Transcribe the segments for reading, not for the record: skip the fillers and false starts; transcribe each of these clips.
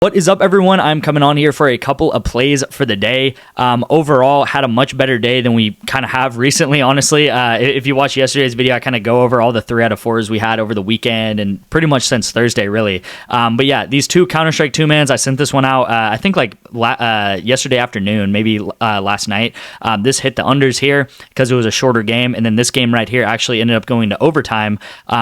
What is up, everyone? I'm coming on here for a couple of plays for the day. Overall, had a much better day than we kind of have recently, honestly. If you watch yesterday's video, I kind of go over all the 3 out of 4s we had over the weekend and pretty much since Thursday, really. But yeah, these two Counter-Strike 2-mans, I sent this one out, I think like yesterday afternoon, maybe last night. This hit the unders here because it was a shorter game. And then this game right here actually ended up going to overtime,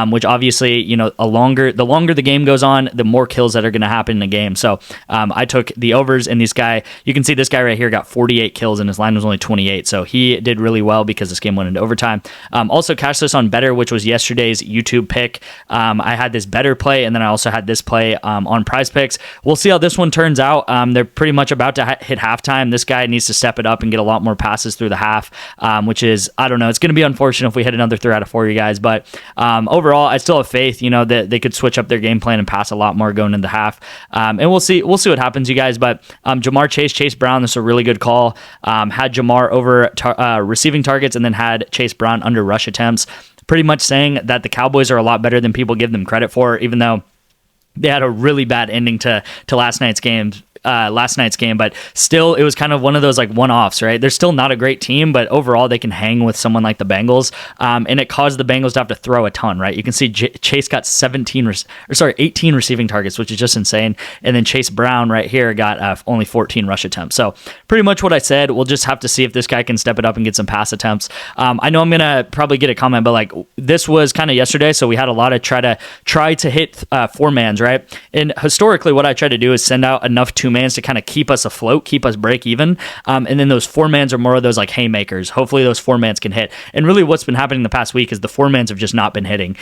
which obviously, you know, the longer the game goes on, the more kills that are going to happen in the game. So I took the overs, and you can see this guy right here got 48 kills, and his line was only 28. So he did really well because this game went into overtime. Also cashed this on Better, which was yesterday's YouTube pick. I had this Better play, and then I also had this play on PrizePicks. We'll see how this one turns out. They're pretty much about to hit halftime. This guy needs to step it up and get a lot more passes through the half, which is, I don't know, it's going to be unfortunate if we hit another 3 out of 4, you guys. But overall, I still have faith, you know, that they could switch up their game plan and pass a lot more going into the half. And we'll see what happens, you guys. But Jamar Chase Brown, this is a really good call. Had Jamar over receiving targets and then had Chase Brown under rush attempts. Pretty much saying that the Cowboys are a lot better than people give them credit for, even though they had a really bad ending to last night's game. But still, it was kind of one of those like one-offs, right? They're still not a great team, but overall they can hang with someone like the Bengals, and it caused the Bengals to have to throw a ton, right? You can see Chase got 18 receiving targets, which is just insane, and then Chase Brown right here got only 14 rush attempts. So pretty much what I said. We'll just have to see if this guy can step it up and get some pass attempts. I know I'm gonna probably get a comment, but like this was kind of yesterday, so we had a lot of try to hit 4-mans, right? And historically, what I try to do is send out enough 2-mans to kind of keep us afloat, keep us break even. And then those 4-mans are more of those like haymakers. Hopefully those 4-mans can hit. And really what's been happening the past week is the 4-mans have just not been hitting.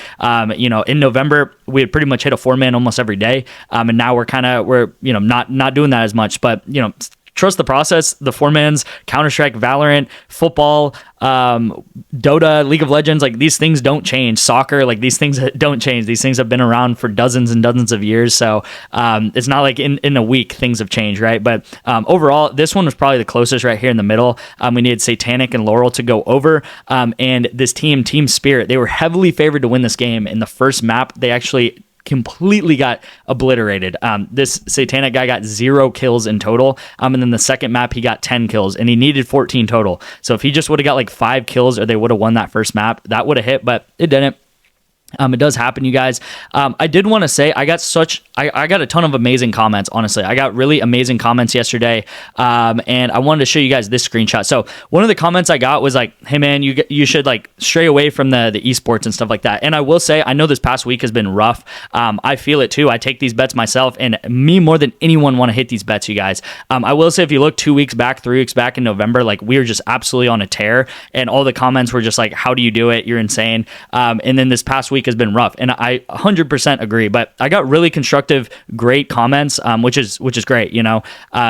You know, in November, we had pretty much hit a 4-man almost every day. And now we're you know, not doing that as much, but you know, trust the process. The 4-mans, Counter-Strike, Valorant, football, Dota, League of Legends, like these things don't change. Soccer, like these things don't change. These things have been around for dozens and dozens of years. So it's not like in a week things have changed, right? But overall, this one was probably the closest right here in the middle. We needed Satanic and Laurel to go over. And this Team Spirit, they were heavily favored to win this game. In the first map, they actually completely got obliterated. This Satanic guy got 0 kills in total. And then the second map, he got 10 kills and he needed 14 total. So if he just would have got like 5 kills or they would have won that first map, that would have hit, but it didn't. It does happen, you guys. I did want to say I got a ton of amazing comments, honestly. I got really amazing comments yesterday, and I wanted to show you guys this screenshot. So one of the comments I got was like, hey man, you should like stray away from the esports and stuff like that. And I will say, I know this past week has been rough. I feel it too. I take these bets myself, and me more than anyone want to hit these bets, you guys. I will say, if you look 2 weeks back, 3 weeks back in November, like we were just absolutely on a tear, and all the comments were just like, how do you do it? You're insane. And then this past week has been rough, and I 100% agree, but I got really constructive, great comments, which is great, you know,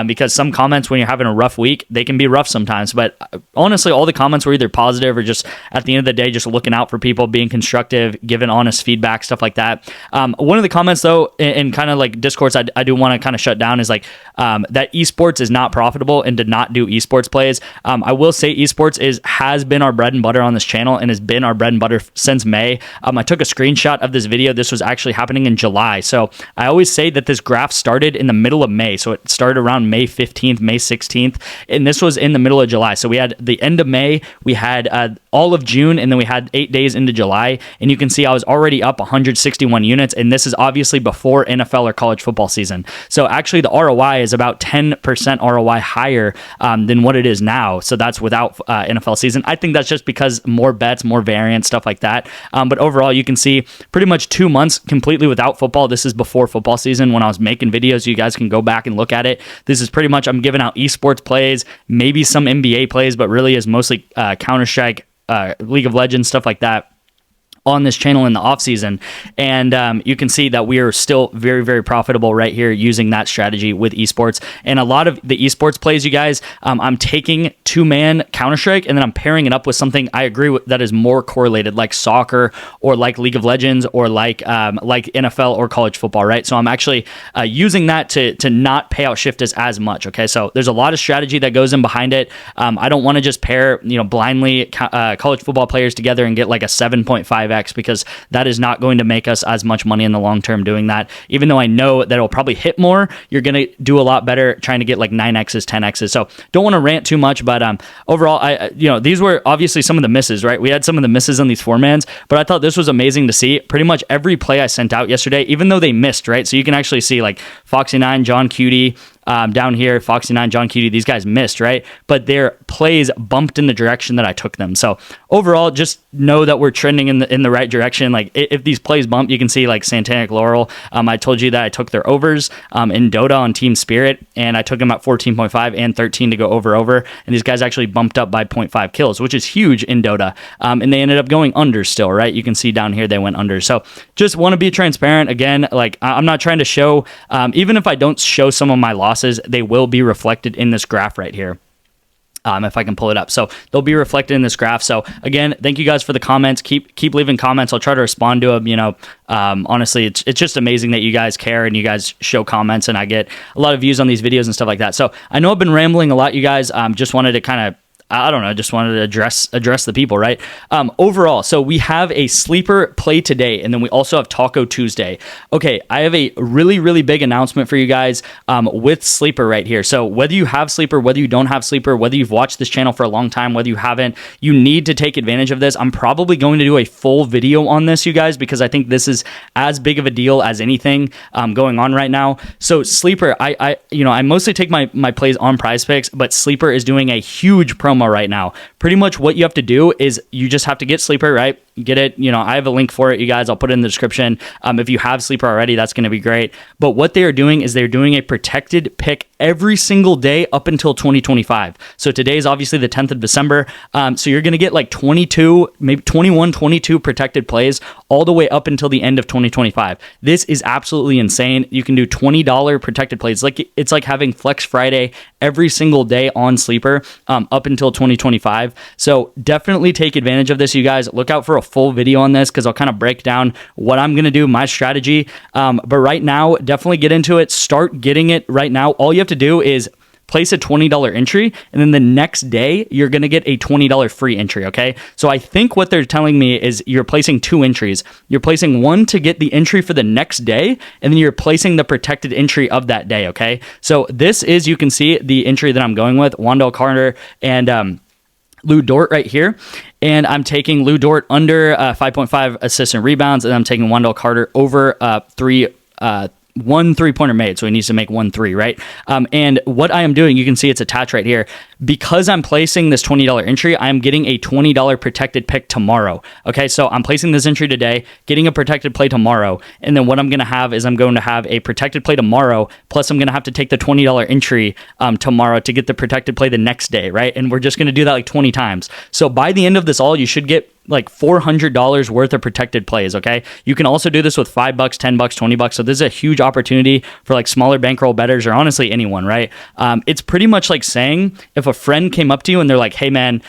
because some comments when you're having a rough week, they can be rough sometimes, but honestly, all the comments were either positive or just at the end of the day, just looking out for people, being constructive, giving honest feedback, stuff like that. One of the comments though, in kind of like discourse, I do want to kind of shut down is like, that esports is not profitable and did not do esports plays. I will say esports has been our bread and butter on this channel and has been our bread and butter since May. I took a screenshot of this video. This was actually happening in July. So I always say that this graph started in the middle of May. So it started around May 15th, May 16th, and this was in the middle of July. So we had the end of May, we had all of June, and then we had 8 days into July. And you can see I was already up 161 units. And this is obviously before NFL or college football season. So actually the ROI is about 10% ROI higher than what it is now. So that's without NFL season. I think that's just because more bets, more variance, stuff like that. But overall, you can see pretty much 2 months completely without football. This is before football season when I was making videos. You guys can go back and look at it. This is pretty much, I'm giving out esports plays, maybe some NBA plays, but really is mostly Counter-Strike, League of Legends, stuff like that on this channel in the off season. And you can see that we are still very, very profitable right here using that strategy with esports. And a lot of the esports plays, you guys, I'm taking 2-man Counter-Strike and then I'm pairing it up with something I agree with that is more correlated, like soccer or like League of Legends or like NFL or college football, right? So I'm actually using that to not pay out shift as much. Okay, so there's a lot of strategy that goes in behind it. I don't want to just pair, blindly college football players together and get like a 7.5 5x, because that is not going to make us as much money in the long term doing that. Even though I know that it'll probably hit more, you're going to do a lot better trying to get like 9x's, 10x's. So don't want to rant too much, but overall, these were obviously some of the misses, right? We had some of the misses on these 4-mans, but I thought this was amazing to see. Pretty much every play I sent out yesterday, even though they missed, right? So you can actually see like Foxy9, John Cutie, down here, Foxy9, John Cutie, these guys missed, right? But their plays bumped in the direction that I took them. So overall, just know that we're trending in the right direction. Like if these plays bump, you can see like Santanic Laurel. I told you that I took their overs in Dota on Team Spirit, and I took them at 14.5 and 13 to go over. And these guys actually bumped up by 0.5 kills, which is huge in Dota. And they ended up going under still, right? You can see down here they went under. So just want to be transparent. Again, like I'm not trying to show, even if I don't show some of my losses, they will be reflected in this graph right here. If I can pull it up. So they'll be reflected in this graph. So again, thank you guys for the comments. Keep leaving comments. I'll try to respond to them. Honestly, it's just amazing that you guys care and you guys show comments, and I get a lot of views on these videos and stuff like that. So I know I've been rambling a lot, you guys. Just wanted to kind of, I don't know, just wanted to address the people, right? Overall, so we have a sleeper play today, and then we also have Taco Tuesday. Okay, I have a really, really big announcement for you guys with sleeper right here. So whether you have sleeper, whether you don't have sleeper, whether you've watched this channel for a long time, whether you haven't, you need to take advantage of this. I'm probably going to do a full video on this, you guys, because I think this is as big of a deal as anything going on right now. So sleeper, I mostly take my plays on PrizePicks, but sleeper is doing a huge promo right now. Pretty much what you have to do is you just have to get sleeper, right? Get it. I have a link for it, you guys. I'll put it in the description. If you have sleeper already, that's going to be great. But what they are doing is they're doing a protected pick every single day up until 2025. So today is obviously the 10th of December. So you're going to get like 22, maybe 21, 22 protected plays all the way up until the end of 2025. This is absolutely insane. You can do $20 protected plays. It's like having Flex Friday every single day on sleeper up until 2025. So definitely take advantage of this, you guys. Look out for a full video on this, because I'll kind of break down what I'm going to do, my strategy. But right now, definitely get into it. Start getting it right now. All you have to do is place a $20 entry, and then the next day you're going to get a $20 free entry. Okay, so I think what they're telling me is you're placing 2 entries. You're placing one to get the entry for the next day, and then you're placing the protected entry of that day. Okay, so this is, you can see the entry that I'm going with, Wandell Carter and Lou Dort right here. And I'm taking Lou Dort under 5.5 assists and rebounds, and I'm taking Wandell Carter over 1 3-pointer made, so he needs to make 1 3, right? And what I am doing, you can see it's attached right here. Because I'm placing this $20 entry, I'm getting a $20 protected pick tomorrow. Okay, so I'm placing this entry today, getting a protected play tomorrow, and then what I'm going to have is I'm going to have a protected play tomorrow, plus I'm going to have to take the $20 entry tomorrow to get the protected play the next day, right? And we're just going to do that like 20 times. So by the end of this all, you should get like $400 worth of protected plays. Okay, you can also do this with $5, $10, $20. So this is a huge opportunity for like smaller bankroll bettors, or honestly anyone, right? It's pretty much like saying if a friend came up to you and they're like, hey man,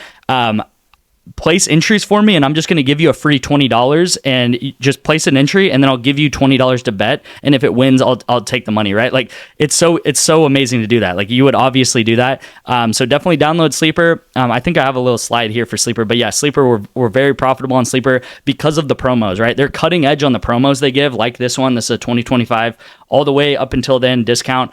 place entries for me, and I'm just going to give you a free $20, and you just place an entry, and then I'll give you $20 to bet, and if it wins, I'll take the money, right? Like it's so amazing to do that. Like you would obviously do that. So definitely download sleeper. I think I have a little slide here for sleeper, but yeah, sleeper, we're very profitable on sleeper because of the promos, right? They're cutting edge on the promos they give, like this one. This is a 2025 all the way up until then discount.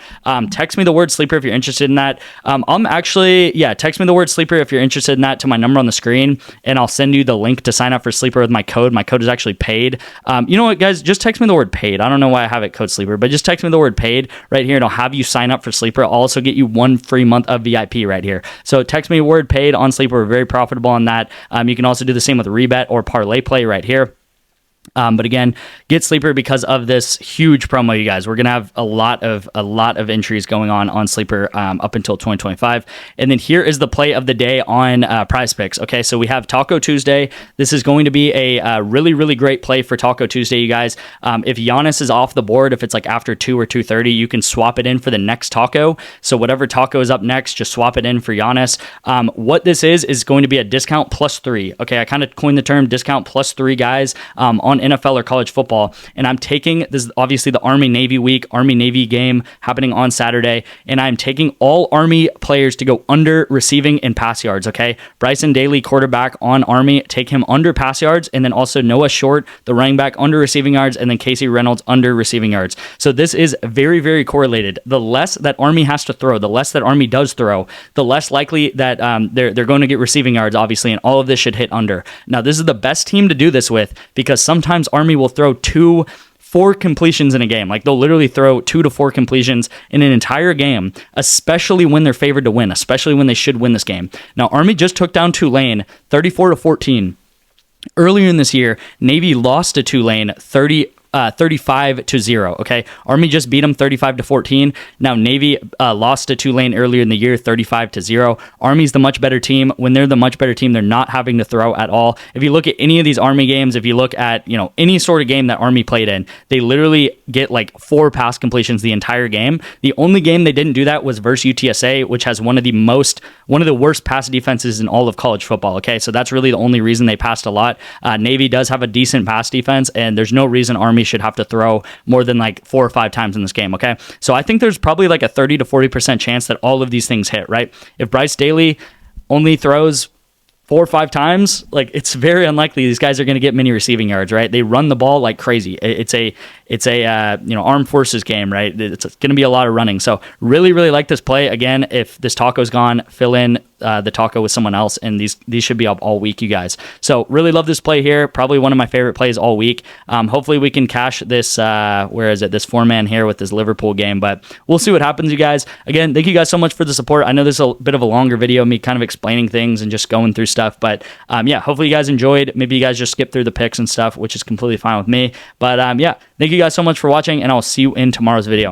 Text me the word sleeper if you're interested in that. Text me the word sleeper if you're interested in that to my number on the screen, and I'll send you the link to sign up for sleeper with my code. My code is actually paid. You know what, guys? Just text me the word paid. I don't know why I have it code sleeper, but just text me the word paid right here, and I'll have you sign up for sleeper. I'll also get you 1 free month of VIP right here. So text me word paid on sleeper. We're very profitable on that. You can also do the same with rebet or parlay play right here. But again, get sleeper because of this huge promo, you guys. We're gonna have a lot of entries going on sleeper up until 2025. And then here is the play of the day on PrizePicks. Okay, so we have Taco Tuesday. This is going to be a really great play for Taco Tuesday, you guys. If Giannis is off the board, if it's like after 2 or 2:30, you can swap it in for the next taco. So whatever taco is up next, just swap it in for Giannis. What this is going to be a discount plus 3. Okay, I kind of coined the term discount plus 3 guys on on NFL or college football, and I'm taking, this is obviously the Army-Navy week, Army-Navy game happening on Saturday, and I'm taking all Army players to go under receiving and pass yards, okay? Bryson Daly, quarterback on Army, take him under pass yards, and then also Noah Short, the running back, under receiving yards, and then Casey Reynolds under receiving yards. So this is very, very correlated. The less that Army has to throw, the less that Army does throw, the less likely that they're going to get receiving yards, obviously, and all of this should hit under. Now, this is the best team to do this with because sometimes Army will throw 4 completions in a game. Like they'll literally throw 2 to 4 completions in an entire game, especially when they're favored to win, especially when they should win this game. Now, Army just took down Tulane 34-14. Earlier in this year, Navy lost to Tulane 35-0. Okay, Army just beat them 35-14. Now Navy lost to Tulane earlier in the year 35-0. Army's the much better team. When they're the much better team, they're not having to throw at all. If you look at any of these Army games, if you look at any sort of game that Army played in, they literally get like 4 pass completions the entire game. The only game they didn't do that was versus UTSA, which has one of the worst pass defenses in all of college football. Okay, so that's really the only reason they passed a lot. Navy does have a decent pass defense, and there's no reason Army should have to throw more than like 4 or 5 times in this game, okay? So I think there's probably like a 30 to 40% chance that all of these things hit, right? If Bryce Daly only throws 4 or 5 times, like it's very unlikely these guys are going to get many receiving yards, right? They run the ball like crazy. It's a armed forces game, right? It's going to be a lot of running. So really, really like this play. Again, if this taco's gone, fill in the taco with someone else, and these should be up all week, you guys. So really love this play here. Probably one of my favorite plays all week. Hopefully we can cash this, this 4-man here with this Liverpool game, but we'll see what happens, you guys. Again, thank you guys so much for the support. I know this is a bit of a longer video, me kind of explaining things and just going through stuff, but hopefully you guys enjoyed. Maybe you guys just skip through the picks and stuff, which is completely fine with me. But thank you guys so much for watching, and I'll see you in tomorrow's video.